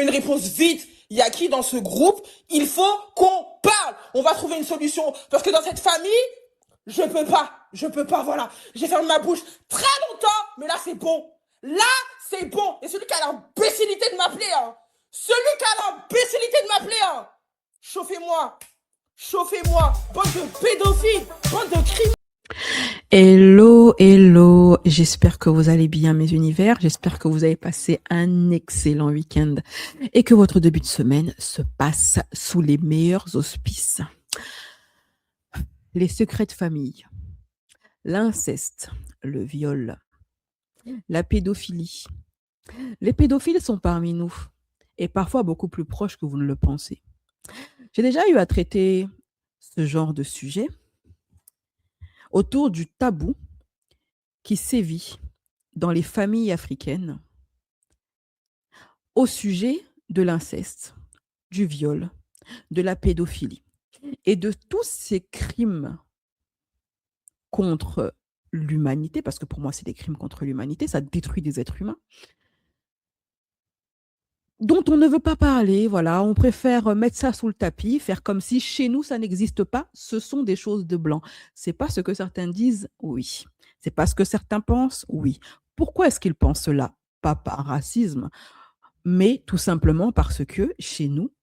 une réponse vite. Il y a qui dans ce groupe? Il faut qu'on parle. On va trouver une solution. Parce que dans cette famille, je peux pas, voilà. J'ai fermé ma bouche très longtemps, mais là c'est bon. Là, c'est bon. Et celui qui a l'imbécilité de m'appeler, hein. Celui qui a l'imbécilité de m'appeler, hein. Chauffez-moi. Chauffez-moi. Bande de pédophiles. Bande de criminels. Hello, hello, j'espère que vous allez bien mes univers, j'espère que vous avez passé un excellent week-end et que votre début de semaine se passe sous les meilleurs auspices. Les secrets de famille, l'inceste, le viol, la pédophilie. Les pédophiles sont parmi nous et parfois beaucoup plus proches que vous ne le pensez. J'ai déjà eu à traiter ce genre de sujet autour du tabou qui sévit dans les familles africaines au sujet de l'inceste, du viol, de la pédophilie et de tous ces crimes contre l'humanité, parce que pour moi, c'est des crimes contre l'humanité, ça détruit des êtres humains, dont on ne veut pas parler, voilà, on préfère mettre ça sous le tapis, faire comme si chez nous, ça n'existe pas, ce sont des choses de blanc. C'est pas ce que certains disent, oui. C'est pas ce que certains pensent, oui. Pourquoi est-ce qu'ils pensent cela? Pas par racisme, mais tout simplement parce que chez nous,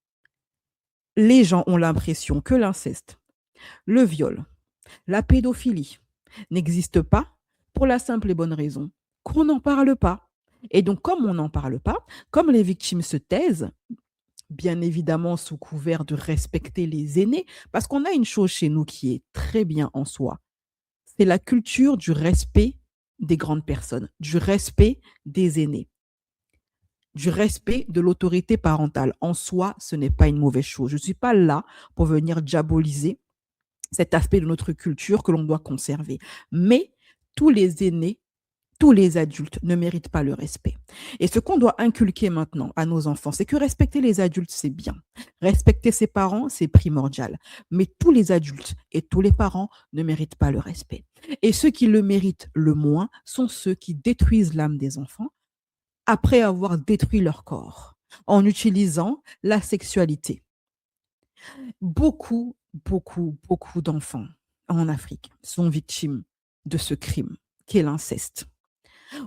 les gens ont l'impression que l'inceste, le viol, la pédophilie n'existent pas pour la simple et bonne raison qu'on n'en parle pas. Et donc, comme on n'en parle pas, comme les victimes se taisent, bien évidemment sous couvert de respecter les aînés, parce qu'on a une chose chez nous qui est très bien en soi, c'est la culture du respect des grandes personnes, du respect des aînés, du respect de l'autorité parentale. En soi, ce n'est pas une mauvaise chose. Je ne suis pas là pour venir diaboliser cet aspect de notre culture que l'on doit conserver. Mais tous les aînés, tous les adultes ne méritent pas le respect. Et ce qu'on doit inculquer maintenant à nos enfants, c'est que respecter les adultes, c'est bien. Respecter ses parents, c'est primordial. Mais tous les adultes et tous les parents ne méritent pas le respect. Et ceux qui le méritent le moins sont ceux qui détruisent l'âme des enfants après avoir détruit leur corps en utilisant la sexualité. Beaucoup, beaucoup d'enfants en Afrique sont victimes de ce crime qu'est l'inceste.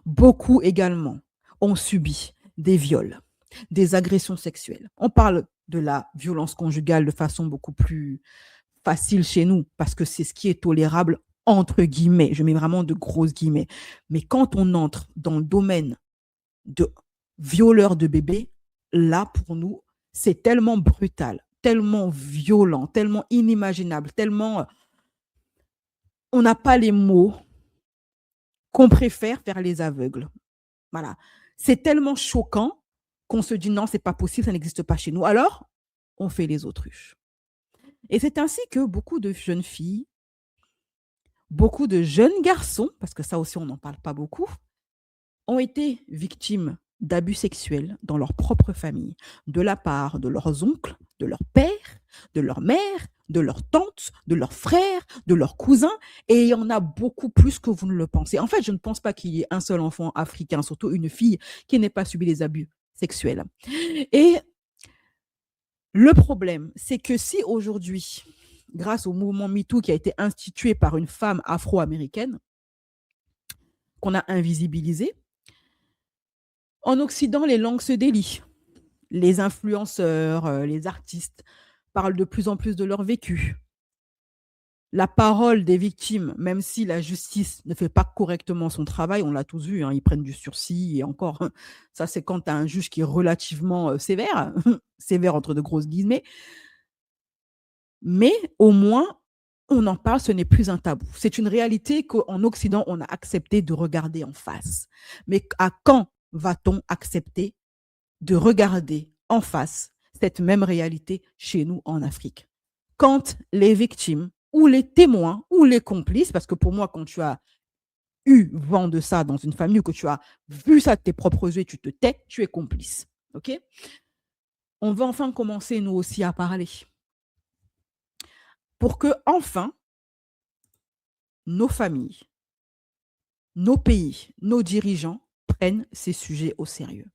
Beaucoup également ont subi des viols, des agressions sexuelles. On parle de la violence conjugale de façon beaucoup plus facile chez nous parce que c'est ce qui est tolérable entre guillemets. Je mets vraiment de grosses guillemets. Mais quand on entre dans le domaine de violeurs de bébés, là pour nous, c'est tellement brutal, tellement violent, tellement inimaginable, tellement on n'a pas les mots qu'on préfère faire les aveugles. Voilà. C'est tellement choquant qu'on se dit non, c'est pas possible, ça n'existe pas chez nous. Alors, on fait les autruches. Et c'est ainsi que beaucoup de jeunes filles, beaucoup de jeunes garçons, parce que ça aussi on n'en parle pas beaucoup, ont été victimes d'abus sexuels dans leur propre famille, de la part de leurs oncles, de leur père, de leur mère, de leurs tantes, de leurs frères, de leurs cousins, et il y en a beaucoup plus que vous ne le pensez. En fait, je ne pense pas qu'il y ait un seul enfant africain, surtout une fille, qui n'ait pas subi des abus sexuels. Et le problème, c'est que si aujourd'hui, grâce au mouvement MeToo qui a été institué par une femme afro-américaine, qu'on a invisibilisé, en Occident, les langues se délient. Les influenceurs, les artistes parlent de plus en plus de leur vécu. La parole des victimes, même si la justice ne fait pas correctement son travail, on l'a tous vu, hein, ils prennent du sursis et encore, ça c'est quand tu as un juge qui est relativement sévère, sévère entre de grosses guillemets, mais au moins on en parle, ce n'est plus un tabou. C'est une réalité qu'en Occident, on a accepté de regarder en face. Mais à quand va-t-on accepter de regarder en face cette même réalité chez nous en Afrique? Quand les victimes ou les témoins ou les complices, parce que pour moi, quand tu as eu vent de ça dans une famille ou que tu as vu ça de tes propres yeux et tu te tais, tu es complice. OK? On va enfin commencer, nous aussi, à parler. Pour que, enfin, nos familles, nos pays, nos dirigeants prennent ces sujets au sérieux.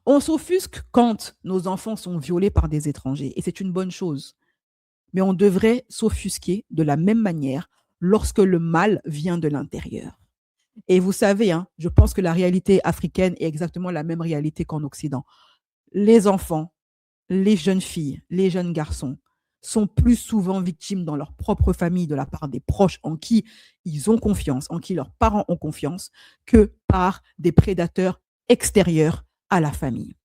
On s'offusque quand nos enfants sont violés par des étrangers, et c'est une bonne chose. Mais on devrait s'offusquer de la même manière lorsque le mal vient de l'intérieur. Et vous savez, hein, je pense que la réalité africaine est exactement la même réalité qu'en Occident. Les enfants, les jeunes filles, les jeunes garçons sont plus souvent victimes dans leur propre famille de la part des proches en qui ils ont confiance, en qui leurs parents ont confiance, que par des prédateurs extérieurs à la famille.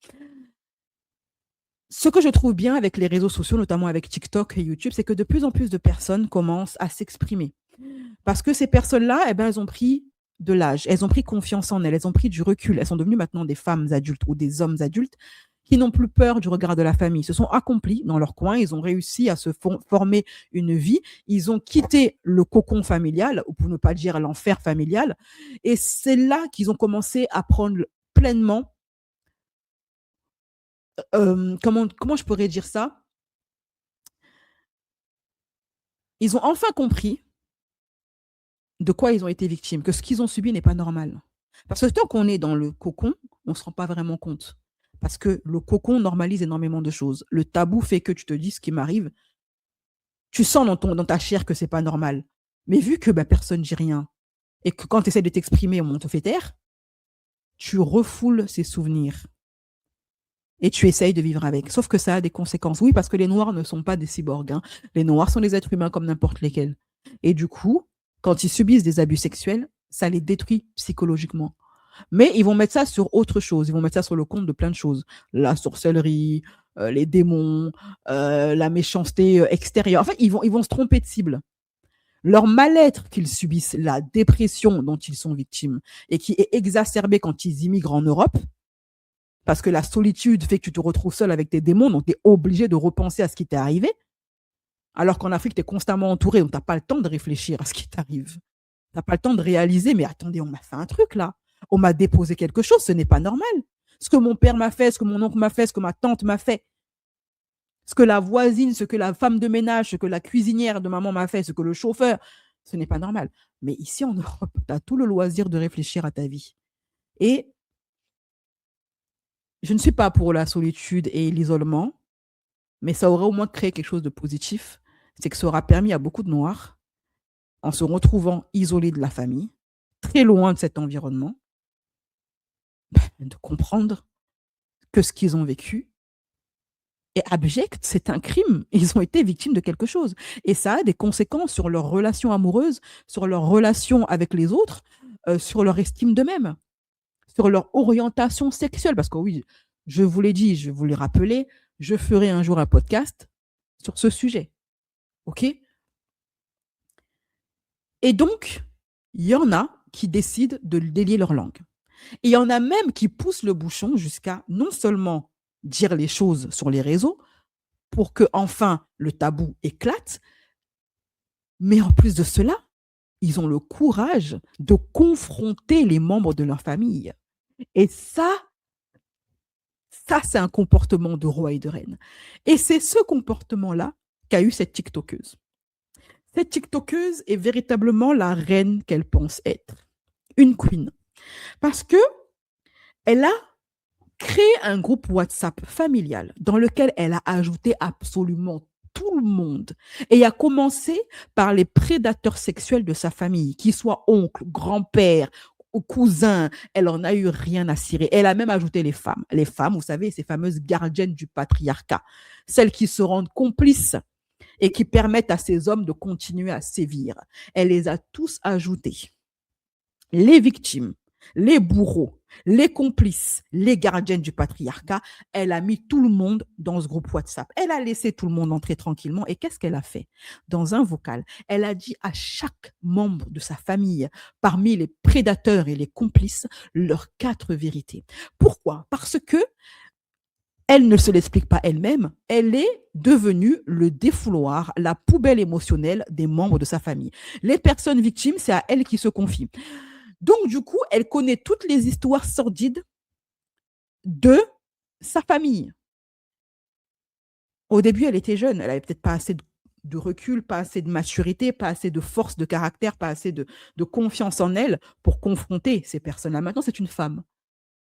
Ce que je trouve bien avec les réseaux sociaux, notamment avec TikTok et YouTube, c'est que de plus en plus de personnes commencent à s'exprimer. Parce que ces personnes-là, eh ben, elles ont pris de l'âge, elles ont pris confiance en elles, elles ont pris du recul, elles sont devenues maintenant des femmes adultes ou des hommes adultes qui n'ont plus peur du regard de la famille. Ils se sont accomplis dans leur coin, ils ont réussi à se former une vie, ils ont quitté le cocon familial, ou pour ne pas dire l'enfer familial, et c'est là qu'ils ont commencé à prendre pleinement, comment je pourrais dire ça. Ils ont enfin compris de quoi ils ont été victimes, que ce qu'ils ont subi n'est pas normal. Parce que tant qu'on est dans le cocon, on ne se rend pas vraiment compte. Parce que le cocon normalise énormément de choses. Le tabou fait que tu te dis ce qui m'arrive, tu sens dans ta chair que c'est pas normal. Mais vu que personne ne dit rien, et que quand tu essaies de t'exprimer, on te fait taire, tu refoules ces souvenirs. Et tu essayes de vivre avec. Sauf que ça a des conséquences. Oui, parce que les Noirs ne sont pas des cyborgs. Hein. Les Noirs sont des êtres humains comme n'importe lesquels. Et du coup, quand ils subissent des abus sexuels, ça les détruit psychologiquement. Mais ils vont mettre ça sur autre chose. Ils vont mettre ça sur le compte de plein de choses. La sorcellerie, les démons, la méchanceté extérieure. En fait, ils vont se tromper de cible. Leur mal-être qu'ils subissent, la dépression dont ils sont victimes et qui est exacerbée quand ils immigrent en Europe, parce que la solitude fait que tu te retrouves seul avec tes démons, donc tu es obligé de repenser à ce qui t'est arrivé. Alors qu'en Afrique, tu es constamment entouré, donc tu n'as pas le temps de réfléchir à ce qui t'arrive. Tu n'as pas le temps de réaliser, mais attendez, on m'a fait un truc là. On m'a déposé quelque chose, ce n'est pas normal. Ce que mon père m'a fait, ce que mon oncle m'a fait, ce que ma tante m'a fait, ce que la voisine, ce que la femme de ménage, ce que la cuisinière de maman m'a fait, ce que le chauffeur, ce n'est pas normal. Mais ici en Europe, tu as tout le loisir de réfléchir à ta vie. Et je ne suis pas pour la solitude et l'isolement, mais ça aurait au moins créé quelque chose de positif. C'est que ça aura permis à beaucoup de Noirs, en se retrouvant isolés de la famille, très loin de cet environnement, de comprendre que ce qu'ils ont vécu est abject, c'est un crime. Ils ont été victimes de quelque chose. Et ça a des conséquences sur leurs relations amoureuses, sur leurs relations avec les autres, sur leur estime d'eux-mêmes, sur leur orientation sexuelle. Parce que oui, je vous l'ai dit, je vous l'ai rappelé, je ferai un jour un podcast sur ce sujet. OK? Et donc, il y en a qui décident de délier leur langue. Et il y en a même qui poussent le bouchon jusqu'à non seulement dire les choses sur les réseaux pour que enfin le tabou éclate, mais en plus de cela, ils ont le courage de confronter les membres de leur famille. Et ça, c'est un comportement de roi et de reine. Et c'est ce comportement-là qu'a eu cette TikTokeuse. Cette TikTokeuse est véritablement la reine qu'elle pense être, une queen. Parce que elle a créé un groupe WhatsApp familial dans lequel elle a ajouté absolument tout le monde et a commencé par les prédateurs sexuels de sa famille, qu'ils soient oncles, grands-pères ou cousins. Elle en a eu rien à cirer. Elle a même ajouté les femmes. Les femmes, vous savez, ces fameuses gardiennes du patriarcat, celles qui se rendent complices et qui permettent à ces hommes de continuer à sévir. Elle les a tous ajoutés. Les victimes, les bourreaux, les complices, les gardiennes du patriarcat, elle a mis tout le monde dans ce groupe WhatsApp. Elle a laissé tout le monde entrer tranquillement. Et qu'est-ce qu'elle a fait? Dans un vocal, elle a dit à chaque membre de sa famille, parmi les prédateurs et les complices, leurs 4 vérités. Pourquoi? Parce que elle ne se l'explique pas elle-même, elle est devenue le défouloir, la poubelle émotionnelle des membres de sa famille. Les personnes victimes, c'est à elle qui se confient. Donc, du coup, elle connaît toutes les histoires sordides de sa famille. Au début, elle était jeune, elle n'avait peut-être pas assez de recul, pas assez de maturité, pas assez de force de caractère, pas assez de confiance en elle pour confronter ces personnes-là. Maintenant, c'est une femme.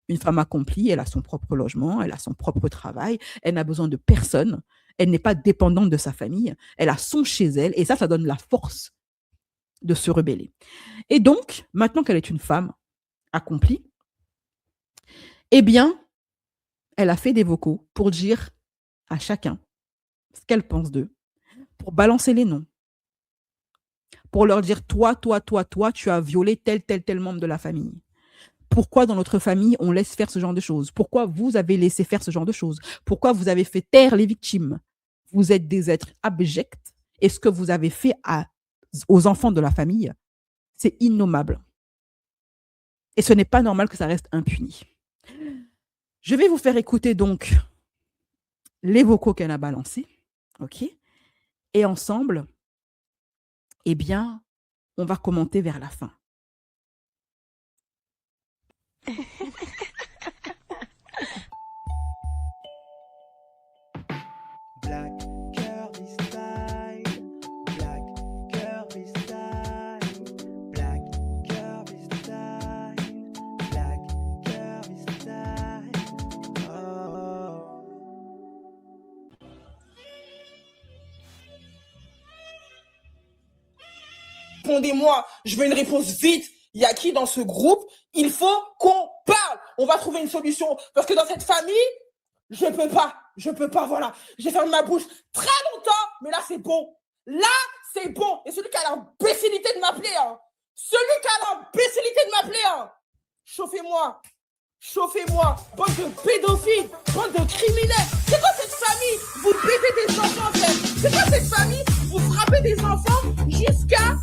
une femme accomplie, elle a son propre logement, elle a son propre travail, elle n'a besoin de personne, elle n'est pas dépendante de sa famille, elle a son chez elle, et ça donne la force de se rebeller. Et donc, maintenant qu'elle est une femme accomplie, eh bien, elle a fait des vocaux pour dire à chacun ce qu'elle pense d'eux, pour balancer les noms, pour leur dire, toi, tu as violé tel membre de la famille. Pourquoi dans notre famille, on laisse faire ce genre de choses? Pourquoi vous avez laissé faire ce genre de choses? Pourquoi vous avez fait taire les victimes? Vous êtes des êtres abjects et ce que vous avez fait aux enfants de la famille, c'est innommable. Et ce n'est pas normal que ça reste impuni. Je vais vous faire écouter donc les vocaux qu'elle a balancés, ok? Et ensemble, eh bien, on va commenter vers la fin. Black Kirby style, Black Kirby style, Black Kirby style, Black Kirby style. Oh. Répondez-moi, je veux une réponse vite. Il y a qui dans ce groupe? Il faut qu'on parle. On va trouver une solution. Parce que dans cette famille, je peux pas, voilà. J'ai fermé ma bouche très longtemps, mais là, c'est bon. Là, c'est bon. Et celui qui a l'imbécilité de m'appeler, hein. Celui qui a l'imbécilité de m'appeler, hein. Chauffez-moi. Chauffez-moi. Bande de pédophiles, bande de criminels. C'est quoi cette famille? Vous baisez des enfants, en fait. C'est quoi cette famille? Vous frappez des enfants jusqu'à